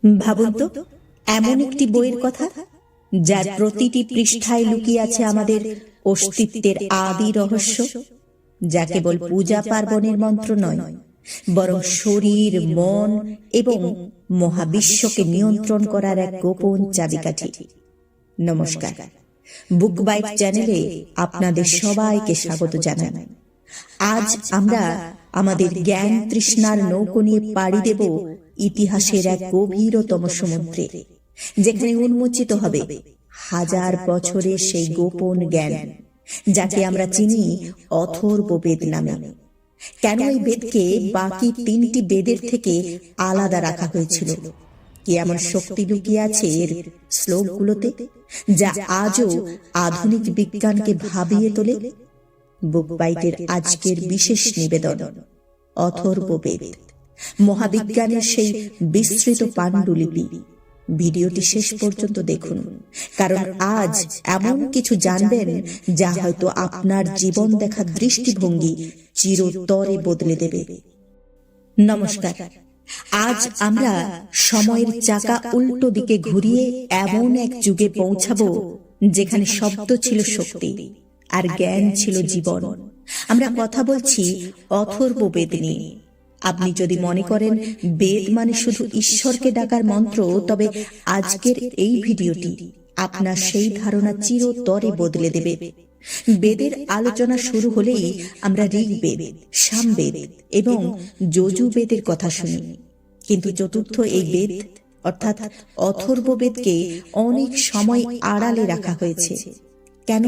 ভাবুন তো, এমন একটি বইয়ের কথা যার প্রতিটি পৃষ্ঠায় লুকিয়ে আছে আমাদের অস্তিত্বের আদি রহস্য, যা কেবল পূজা পার্বণের মন্ত্র নয়, বরং শরীর, মন এবং মহাবিশ্বকে নিয়ন্ত্রণ করার এক গোপন চাবিকাঠি। নমস্কার, বুক বাইট চ্যানেলে আপনাদের সবাইকে স্বাগত জানাই। আজ আমরা আমাদের জ্ঞান তৃষ্ণার নৌকো নিয়ে পাড়ি দেব ইতিহাসের এক গভীরতম সমুদ্রে, যেখানে উন্মোচিত হবে হাজার বছরের সেই গোপন জ্ঞান যাকে আমরা চিনি অথর্ববেদ নামে। কেন এই বেদকে বাকি তিনটি বেদের থেকে আলাদা রাখা হয়েছিল? কি এমন শক্তি লুকিয়ে আছে এর শ্লোকগুলোতে, যা আজও আধুনিক বিজ্ঞানকে ভাবিয়ে তোলে? বুক বাইটের আজকের বিশেষ নিবেদন অথর্ববেদ, মহাবিজ্ঞানের সেই বিস্তৃত পাণ্ডুলিপি। ভিডিওটি শেষ পর্যন্ত দেখুন, কারণ আজ এমন কিছু জানবেন যা হয়তো আপনার জীবন দেখার দৃষ্টিভঙ্গি চিরতরে বদলে দেবে। নমস্কার, আজ আমরা সময়ের চাকা উল্টো দিকে ঘুরিয়ে এমন এক যুগে পৌঁছাবো যেখানে শব্দ ছিল শক্তি আর জ্ঞান ছিল জীবন। আমরা কথা বলছি অথর্ববেদ নিয়ে। আপনি যদি মনে করেন বেদ মানে শুধু ঈশ্বরকে ডাকার মন্ত্র, তবে আজকের এই ভিডিওটি আপনার সেই ধারণা চিরতরে বদলে দেবে। বেদের আলোচনা শুরু হলেই আমরা ঋগ্বেদ, সামবেদ এবং যজুর্বেদের কথা শুনি, কিন্তু চতুর্থ এই বেদ অর্থাৎ অথর্ববেদকে অনেক সময় আড়ালে রাখা হয়েছে। কেন?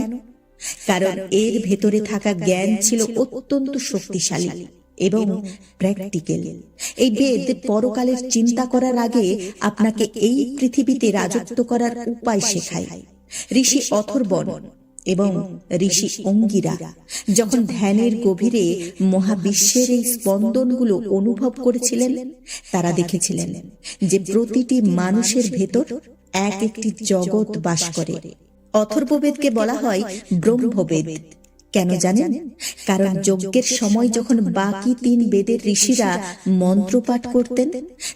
কারণ এর ভেতরে থাকা জ্ঞান ছিল অত্যন্ত শক্তিশালী এবং প্র্যাকটিক্যাল। এই বেদ পরকালের চিন্তা করার আগে আপনাকে এই পৃথিবীতে রাজত্ব করার উপায় শেখায়। ঋষি অথর্বণ এবং ঋষি অঙ্গিরা যখন ধ্যানের গভীরে মহাবিশ্বের এই স্পন্দনগুলো অনুভব করেছিলেন, তারা দেখেছিলেন যে প্রতিটি মানুষের ভেতর এক একটি জগৎ বাস করে। অথর্ববেদকে বলা হয় ব্রহ্মবেদ। কেন জানেন? কারণ যজ্ঞের সময় যখন বাকি তিন বেদের ঋষিরা মন্ত্রপাঠ করতেন,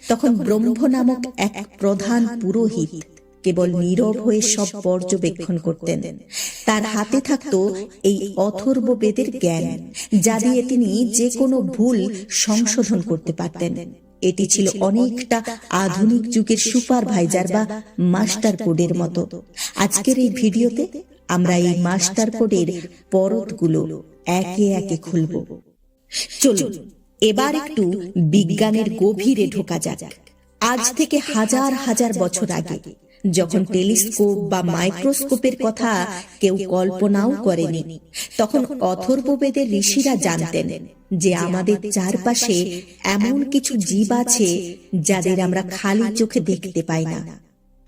তখন ব্রহ্ম নামক এক প্রধান পুরোহিত কেবল নীরব হয়ে সব পর্যবেক্ষণ করতেন। তার হাতে থাকত এই অথর্ববেদের জ্ঞান, যা দিয়ে তিনি যে কোনো ভুল সংশোধন করতে পারতেন। এটি ছিল অনেকটা আধুনিক যুগের সুপারভাইজার বা মাস্টার কোডের মতো। আজকের এই ভিডিওতে আমরা এই মাস্টার কোডের পরতগুলো একে একে খুলব। চলুন এবার একটু বিজ্ঞানের গভীরে ঢোকা যাক। আজ থেকে হাজার হাজার বছর আগে, যখন টেলিস্কোপ বা মাইক্রোস্কোপের কথা কেউ কল্পনাও করেনি, তখন অথর্ববেদের ঋষিরা জানতেন যে আমাদের চারপাশে এমন কিছু জীব আছে যাদের আমরা খালি চোখে দেখতে পাই না।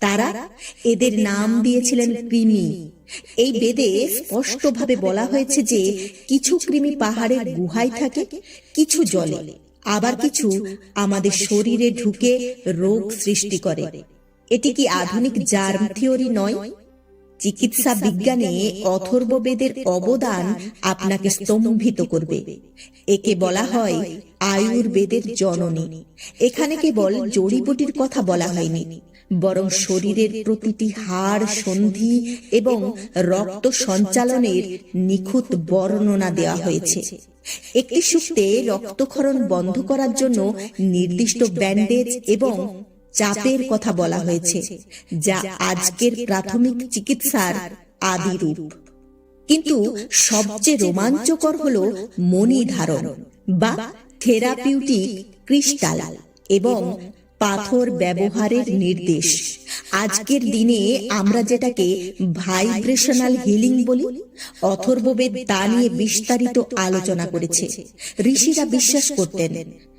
তারা এদের নাম দিয়েছিলেন কৃমি। এই বেদে স্পষ্টভাবে বলা হয়েছে যে কিছু কৃমি পাহাড়ের গুহায় থাকে, কিছু জলে, আবার কিছু আমাদের শরীরে ঢুকে রোগ সৃষ্টি করে। এটি কি আধুনিক জার্ম থিওরি নয়? চিকিৎসা বিজ্ঞানে অথর্ববেদের অবদান আপনাকে স্তম্ভিত করবে। একে বলা হয় আয়ুর্বেদের জননী। এখানে কেবল জড়িবুটির কথা বলা হয়নি, বরং শরীরের প্রতিটি হাড়, সন্ধি এবং রক্ত সঞ্চালনের নিখুঁত বর্ণনা দেওয়া হয়েছে। একটি সূক্তে রক্তক্ষরণ বন্ধ করার জন্য নির্দিষ্ট ব্যান্ডেজ এবং চাপের কথা বলা হয়েছে, যা আজকের প্রাথমিক চিকিৎসার আদি রূপ। কিন্তু সবচেয়ে রোমাঞ্চকর হল মণি ধারণ বা থেরাপিউটিক ক্রিস্টাল এবং পাথর ব্যবহারের নির্দেশ। আজকের দিনে আমরা যেটাকে ভাইব্রেশনাল হিলিং বলি, অথর্ববেদ তা নিয়ে বিস্তারিত আলোচনা করেছে। ঋষিরা বিশ্বাস করতেন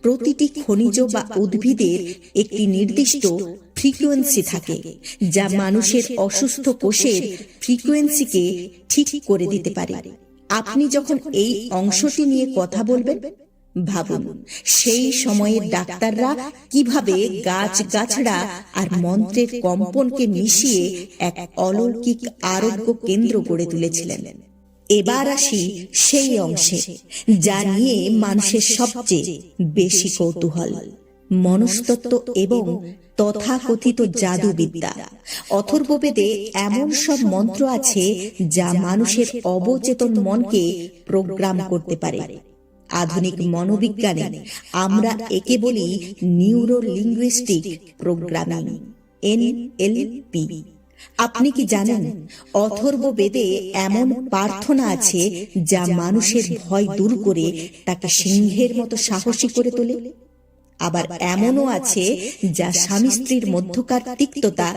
প্রতিটি খনিজ বা উদ্ভিদের একটি নির্দিষ্ট ফ্রিকোয়েন্সি থাকে, যা মানুষের অসুস্থ কোষের ফ্রিকোয়েন্সিকে ঠিক করে দিতে পারে। আপনি যখন এই অংশটি নিয়ে কথা বলবেন, ভাবুন সেই সময়ের ডাক্তাররা কিভাবে গাছগাছড়া আর মন্ত্রের কম্পনকে মিশিয়ে এক অলৌকিক আরোগ্য কেন্দ্র গড়ে তুলেছিলেন। এবার আসি সেই অংশে যা নিয়ে মানুষের সবচেয়ে বেশি কৌতূহল, মনস্তত্ত্ব এবং তথাকথিত জাদুবিদ্যা। অথর্ববেদে এমন সব মন্ত্র আছে যা মানুষের অবচেতন মনকে প্রোগ্রাম করতে পারে। আধুনিক মনোবিজ্ঞানে আমরা একে বলি নিউরো লিঙ্গুইস্টিক প্রোগ্রামিং, NLP। আপনি কি জানেন অথর্ববেদে এমন প্রার্থনা আছে যা মানুষের ভয় দূর করে তাকে সিংহের মতো সাহসী করে তোলে? আবার এমনও আছে যা স্বামী স্ত্রীর মধ্যকার তিক্ততা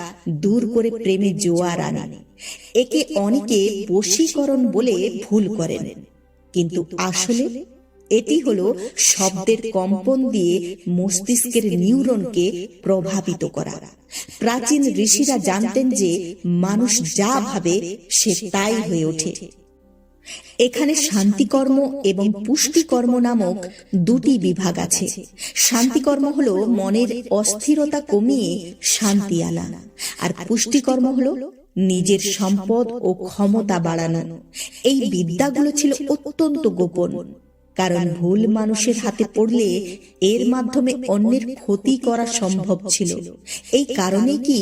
দূর করে প্রেমে জোয়ার আনে। একে অনেকে বশীকরণ বলে ভুল করেন, কিন্তু আসলে এটি হলো শব্দের কম্পন দিয়ে মস্তিষ্কের নিউরনকে প্রভাবিত করা। প্রাচীন ঋষিরা জানতেন যে মানুষ যা ভাবে সে তাই হয়ে ওঠে। এখানে শান্তিকর্ম এবং পুষ্টিকর্ম নামক দুটি বিভাগ আছে। শান্তিকর্ম হলো মনের অস্থিরতা কমিয়ে শান্তি আনা, আর পুষ্টিকর্ম হলো নিজের সম্পদ ও ক্ষমতা বাড়ানো। এই বিদ্যাগুলো ছিল অত্যন্ত গোপন, কারণ ভুল মানুষের হাতে পড়লে এর মাধ্যমে অন্যের ক্ষতি করা সম্ভব ছিল। এই কারণে কি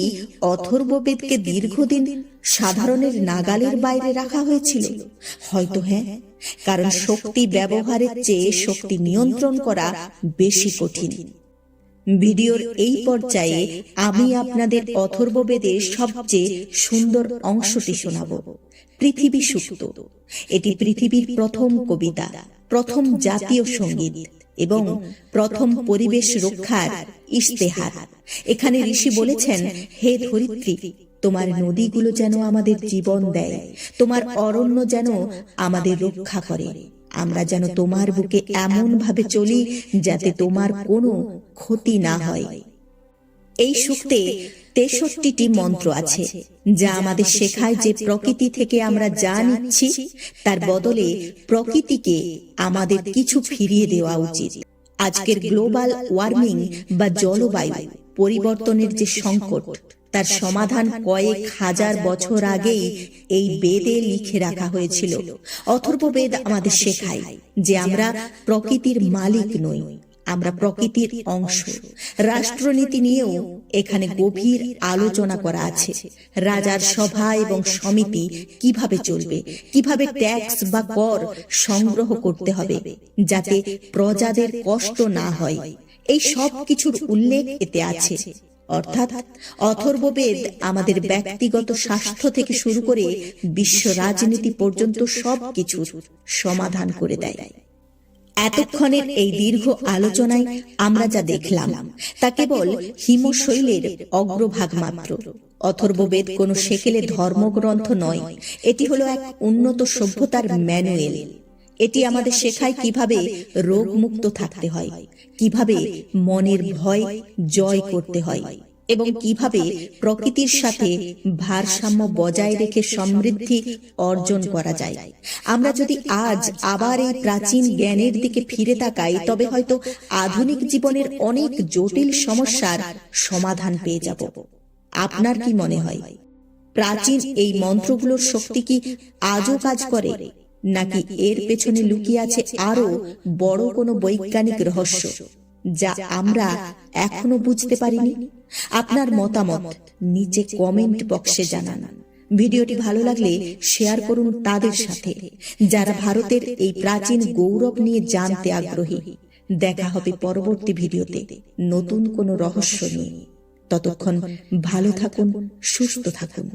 অথর্ববেদকে দীর্ঘদিন সাধারণের নাগালের বাইরে রাখা হয়েছিল? হয়তো হ্যাঁ, কারণ শক্তি ব্যবহারের চেয়ে শক্তি নিয়ন্ত্রণ করা বেশি কঠিন। ভিডিওর এই পর্যায়ে আমি আপনাদের অথর্ববেদের সবচেয়ে সুন্দর অংশটি শোনাব, পৃথিবী সূক্ত। এটি পৃথিবীর প্রথম কবিতা, প্রথম জাতীয় সঙ্গীত এবং প্রথম পরিবেশ রক্ষার ইশতেহার। এখানে ঋষি বলেছেন, হে ধরিত্রী, তোমার নদীগুলো যেন আমাদের জীবন দেয়, তোমার অরণ্য যেন আমাদের রক্ষা করে, আমরা যেন তোমার বুকে এমন ভাবে চলি যাতে তোমার কোনো ক্ষতি না হয়। এই সূক্তে 63টি মন্ত্র আছে যা আমাদের শেখায় যে প্রকৃতি থেকে আমরা যা নিচ্ছি তার বদলে প্রকৃতিকে আমাদের কিছু ফিরিয়ে দেওয়া উচিত। আজকের গ্লোবাল ওয়ার্মিং বা জলবায়ু পরিবর্তনের যে সংকট, তার সমাধান কয়েক হাজার বছর আগেই এই বেদে লিখে রাখা হয়েছিল। অথর্ববেদ আমাদের শেখায় যে আমরা প্রকৃতির মালিক নই, আমরা প্রকৃতির অংশ। রাষ্ট্রনীতি নিয়েও এখানে গভীর আলোচনা করা আছে। রাজার সভা এবং সমিতি কিভাবে চলবে, কিভাবে ট্যাক্স বা কর সংগ্রহ করতে হবে যাতে প্রজাদের কষ্ট না হয়, এই সব কিছুর উল্লেখ এতে আছে। অর্থাৎ অথর্ববেদ আমাদের ব্যক্তিগত স্বাস্থ্য থেকে শুরু করে বিশ্ব রাজনীতি পর্যন্ত সবকিছুর সমাধান করে দেয়। এতক্ষণের এই দীর্ঘ আলোচনায় আমরা যা দেখলাম তা কেবল হিমশৈলের অগ্রভাগ মাত্র। অথর্ববেদ কোনো সেকেলে ধর্মগ্রন্থ নয়, এটি হলো এক উন্নত সভ্যতার ম্যানুয়াল। এটি আমাদের শেখায় কিভাবে রোগমুক্ত থাকতে হয়, কিভাবে মনের ভয় জয় করতে হয় এবং কিভাবে প্রকৃতির সাথে ভারসাম্য বজায় রেখে সমৃদ্ধি অর্জন করা যায়। আমরা যদি আজ আবার এই প্রাচীন জ্ঞানের দিকে ফিরে তাকাই, তবে হয়তো আধুনিক জীবনের অনেক জটিল সমস্যার সমাধান পেয়ে যাব। আপনার কি মনে হয়, প্রাচীন এই মন্ত্রগুলোর শক্তি কি আজও কাজ করে, নাকি এর পেছনে লুকিয়ে আছে আরো বড় কোনো বৈজ্ঞানিক রহস্য যা আমরা এখনো বুঝতে পারিনি? আপনার মতামত নিচে কমেন্ট বক্সে জানান। ভিডিওটি ভালো লাগলে শেয়ার করুন তাদের সাথে যারা ভারতের এই প্রাচীন গৌরব নিয়ে জানতে আগ্রহী। দেখা হবে পরবর্তী ভিডিওতে নতুন কোনো রহস্য নিয়ে। ততক্ষণ ভালো থাকুন, সুস্থ থাকুন।